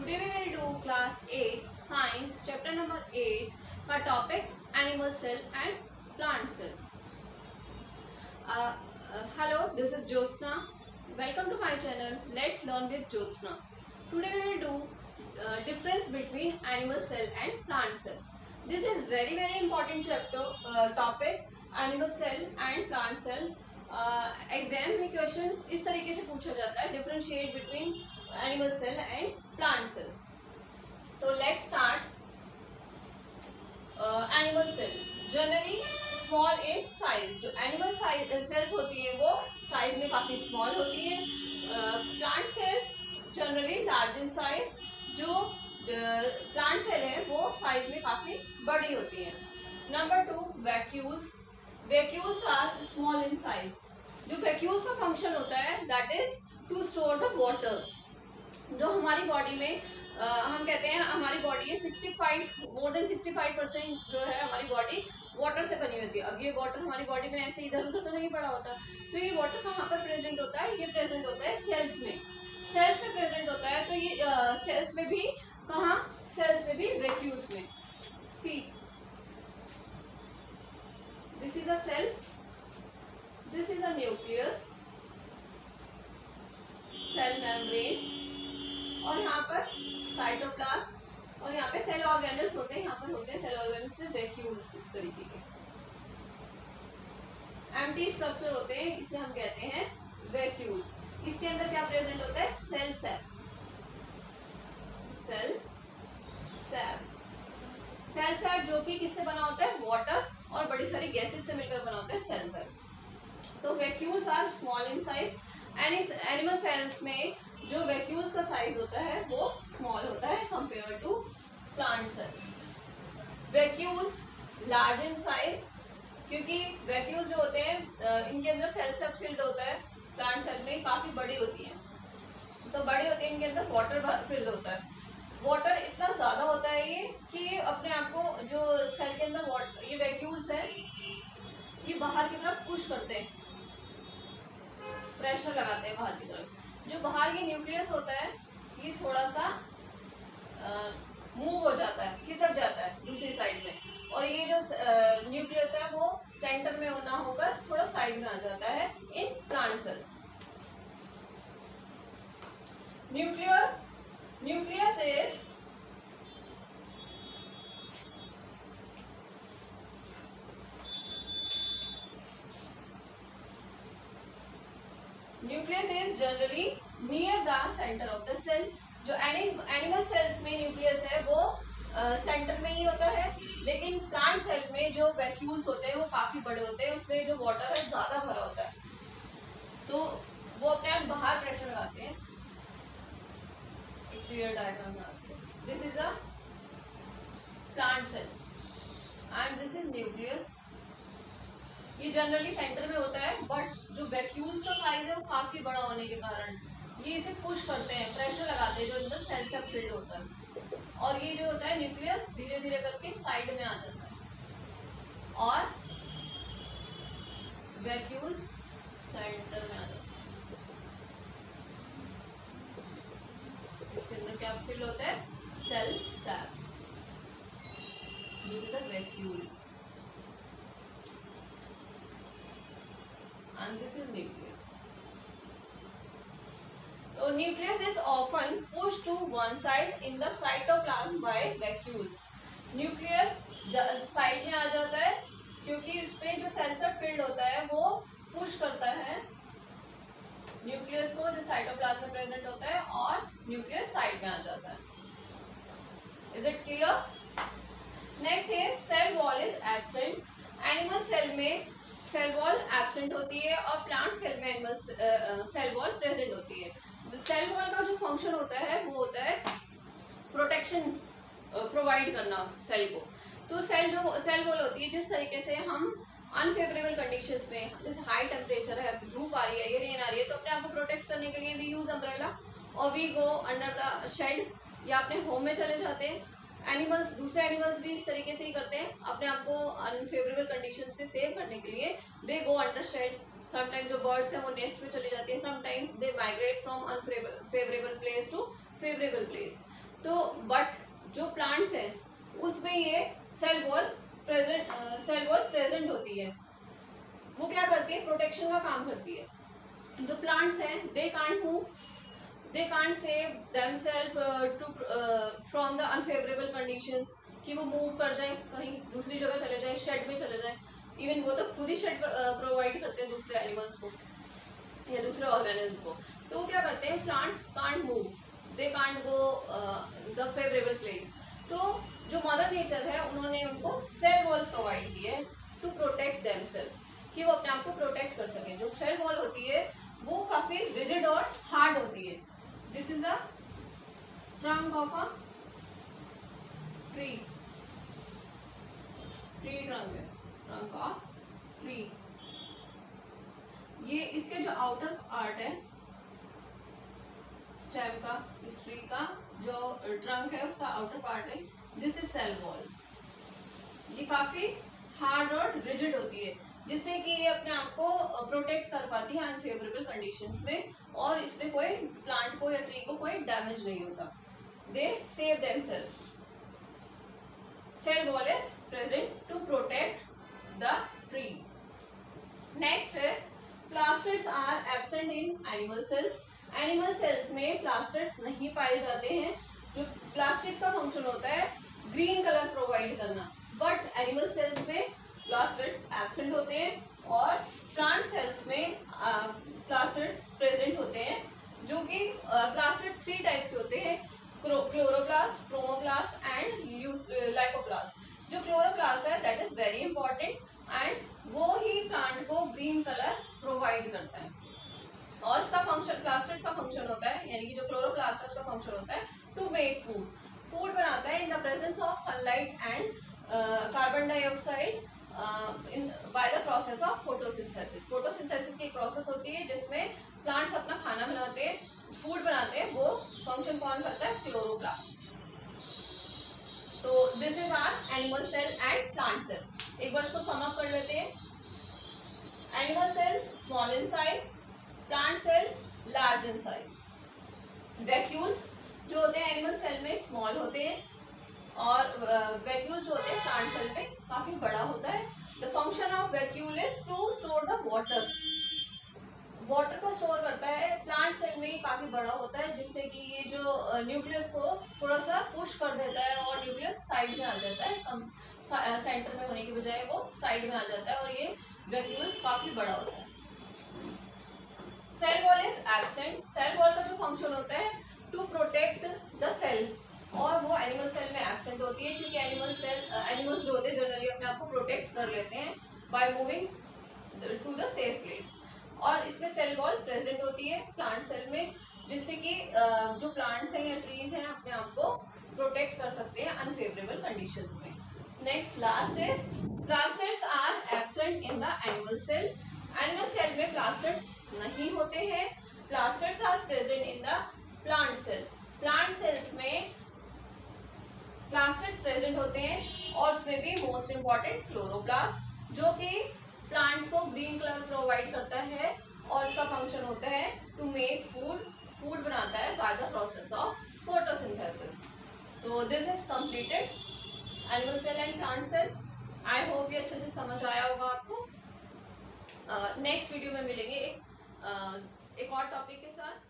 Today we will do class 8 science chapter number 8 का topic animal cell and plant cell. Hello, this is Jyotsna. Welcome to my channel. Let's learn with Jyotsna. Today we will do difference between animal cell and plant cell. This is very important chapter topic animal cell and plant cell. Exam में question इस तरीके से पूछा जाता है differentiate between animal cell and plant cell. तो let's start. Animal cell generally small in size. जो animal cells होती है वो साइज में काफी स्मॉल होती है. Plant cells generally large in size. जो प्लांट सेल है वो साइज में काफी बड़ी होती है. Number 2 vacuoles. Vacuoles are small in size. जो वैक्यूल्स का फंक्शन होता है that is to store the water. जो हमारी बॉडी में हम कहते हैं हमारी बॉडी है 65 मोर देन 65% जो है हमारी बॉडी वाटर से बनी होती है. अब ये वाटर हमारी बॉडी में ऐसे इधर उधर तो नहीं पड़ा होता. तो ये वाटर कहाँ पर प्रेजेंट होता है? ये प्रेजेंट होता है सेल्स में. सेल्स में प्रेजेंट होता है. तो ये सेल्स में भी कहाँ? सेल्स में भी वैक्यूल्स में. सी this is a cell, this is a nucleus, cell membrane और यहाँ पर साइटोप्लाज्म और यहाँ पे सेल ऑर्गेनल्स होते हैं. यहाँ पर होते हैं सेल ऑर्गेनल्स में वैक्यूल्स. इस तरीके के एम्प्टी स्ट्रक्चर होते हैं, इसे हम कहते हैं वैक्यूल्स. इसके अंदर क्या प्रेजेंट होता है? Cell sap. Cell sap. Cell sap जो कि किससे बना होता है? वाटर और बड़ी सारी गैसेस से मिलकर बना होता है सेल सैप. तो vacuoles are small in size. Animal cells में जो वैक्यूल्स का साइज होता है वो स्मॉल होता है compare to plant cell. Vacuoles large in size क्योंकि वैक्यूल्स जो होते हैं इनके अंदर सेल सैप फिल्ड होता है. प्लांट सेल में काफी बड़ी होती है. तो बड़ी होती है इनके अंदर वाटर फिल्ड होता है. वाटर इतना ज्यादा होता है ये कि अपने आप को जो सेल के अंदर वाटर ये वैक्यूल्स है ये बाहर की तरफ पुश करते हैं, प्रेशर लगाते हैं बाहर की तरफ. जो बाहर ये न्यूक्लियस होता है ये थोड़ा सा मूव हो जाता है, खिसक जाता है दूसरी साइड में. और ये जो न्यूक्लियस है वो सेंटर में ना होकर थोड़ा साइड में आ जाता है in plant cell. Nucleus is generally near the center of the cell. जो एनिमल सेल्स में न्यूक्लियस है वो सेंटर में ही होता है. लेकिन प्लांट सेल में जो वैक्यूल्स होते हैं वो काफी बड़े होते हैं. उसमें जो वाटर है ज्यादा भरा होता है तो वो अपने आप बाहर प्रेशर लगाते हैं. क्लियर डायग्राम बनाते हैं. This is a plant cell and this is nucleus. ये जनरली सेंटर में होता है बट जो वैक्यूल्स का साइज है वो काफी बड़ा होने के कारण ये इसे पुश करते हैं, प्रेशर लगाते हैं जो अंदर सेल से फिल्ड होता है. और ये जो होता है न्यूक्लियस धीरे धीरे करके साइड में आ जाता है और वैक्यूल्स सेंटर में आ जाता है. इसके अंदर क्या फिल होता है? Cell sap. This is a vacuole and this is nucleus. So nucleus is often pushed to one side in the cytoplasm by vacuoles. nucleus side में आ जाता है क्योंकि उसमें जो सेल से फिल्ड होता है वो पुश करता है न्यूक्लियस को जो साइटोप्लाज्म में प्रेजेंट होता है और न्यूक्लियस साइड में आ जाता है. Is it clear? नेक्स्ट है cell wall is absent. Animal cell में सेल वॉल एब्सेंट होती है और प्लांट सेल में एनिमल सेल वॉल प्रेजेंट होती है. सेल वॉल का जो फंक्शन होता है वो होता है प्रोटेक्शन प्रोवाइड करना सेल को. तो सेल वॉल होती है जिस तरीके से हम अनफेवरेबल कंडीशंस में जैसे हाई टेम्परेचर है, धूप आ रही है, ये रेन आ रही है, तो अपने आप को प्रोटेक्ट करने के लिए वी यूज अम्ब्रेला और we go under the shade या अपने होम में चले जाते हैं. दूसरे एनिमल्स भी इस तरीके से ही करते हैं अपने आप को अनफेवरेबल कंडीशन से सेव करने के लिए. They go under shade. Sometimes जो बर्ड्स हैं वो नेस्ट में चली जाती है. Sometimes they migrate from unfavourable place to favourable place. तो बट जो प्लांट्स हैं उसमें ये सेल वॉल प्रेजेंट होती है। वो क्या करती है, प्रोटेक्शन का काम करती है। जो प्लांट्स हैं they can't move, they can't save themselves to from the unfavourable conditions, कि वो मूव कर जाए, कहीं दूसरी जगह चले जाए, शेड में चले जाए। इवन वो तो खुद ही शेड प्रोवाइड करते हैं दूसरे एनिमल्स को या दूसरे ऑर्गेनिज्म को। तो वो क्या करते हैं, plants can't move, they can't go the favourable place. तो जो मदर नेचर है उन्होंने उनको सेल वॉल प्रोवाइड की है टू प्रोटेक्ट देमसेल्फ, कि वो अपने आप को प्रोटेक्ट कर सके। जो सेल वॉल होती है वो काफी रिजिड और हार्ड होती है। This is a trunk of a tree, tree trunk है, ट्रंक ऑफ ट्री। ये इसके जो आउटर पार्ट है स्टेम का, इस ट्री का जो ट्रंक है उसका आउटर पार्ट है, दिस इज सेल वॉल। ये काफी हार्ड और रिजिड होती है, जिससे कि ये अपने आप को प्रोटेक्ट कर पाती है अनफेवरेबल कंडीशंस में, और इसमें कोई प्लांट को या ट्री को कोई डैमेज नहीं होता। They save themselves. Cell wall is present to protect the tree. Next है plastids are absent in animal cells. Animal cells में प्लास्टिड्स नहीं पाए जाते हैं। जो प्लास्टिड्स का फंक्शन होता है ग्रीन कलर प्रोवाइड करना, बट एनिमल सेल्स में प्लास्टिड्स एब्सेंट होते हैं। और प्लांट सेल्स में प्लास्टिड्स प्रेजेंट होते हैं, जो कि प्लास्टिड्स 3 टाइप्स के होते हैं, क्लोरोप्लास्ट, क्रोमोप्लास्ट एंड लाइकोप्लास्ट। जो क्लोरोप्लास्ट है that is very important and वो ही प्लांट को ग्रीन कलर प्रोवाइड करता है। और इसका फंक्शन, प्लास्टिड का फंक्शन होता है, यानी कि जो क्लोरोप्लास्ट है उसका फंक्शन होता है टू मेक फूड। फूड बनाता है in the presence of sunlight and carbon dioxide in by the process of photosynthesis. Photosynthesis की एक प्रोसेस होती है जिसमें प्लांट्स अपना खाना बनाते हैं, फूड बनाते हैं। वो फंक्शन कौन करता है, क्लोरोप्लास्ट। तो this is our animal cell and plant cell. एक बार इसको सम अप कर लेते हैं। Animal cell small in size, plant cell large in size. Vacuoles जो होते हैं एनिमल सेल में स्मॉल होते हैं, और वैक्यूल जो होते हैं प्लांट सेल में काफी बड़ा होता है। The function of vacuole is to store the water. Water को स्टोर करता है। प्लांट सेल में काफी बड़ा होता है, जिससे कि ये जो न्यूक्लियस को थोड़ा सा पुश कर देता है और न्यूक्लियस साइड में आ जाता है, कम सेंटर में होने की बजाय वो साइड में आ जाता है, और ये वैक्यूल काफी बड़ा होता है। Cell wall is absent. Cell wall का जो फंक्शन होता है टू प्रोटेक्ट द सेल, और वो एनिमल सेल में एब्सेंट होती है, क्योंकि एनिमल्स जो होते हैं जनरली अपने आप को प्रोटेक्ट कर लेते हैं by moving to the safe place. और इसमें सेल वॉल प्रेजेंट होती है प्लांट सेल में, जिससे कि जो प्लांट्स हैं या ट्रीज हैं अपने आप को प्रोटेक्ट कर सकते हैं अनफेवरेबल कंडीशंस में। Next last is plastids are absent in the animal cell. Animal cell में प्लास्टिड्स नहीं होते हैं। Plastids are present in the plant cell. Plant cells में प्लास्टिड्स प्रेजेंट होते हैं, और उसमें भी मोस्ट इंपॉर्टेंट क्लोरोप्लास्ट, जो कि प्लांट्स को ग्रीन कलर प्रोवाइड करता है, और इसका फंक्शन होता है टू मेक फूड। फूड बनाता है by the process of photosynthesis. तो this is completed animal cell and plant cell. I hope ये अच्छे से समझ आया होगा आपको। नेक्स्ट वीडियो में मिलेंगे एक और टॉपिक के साथ।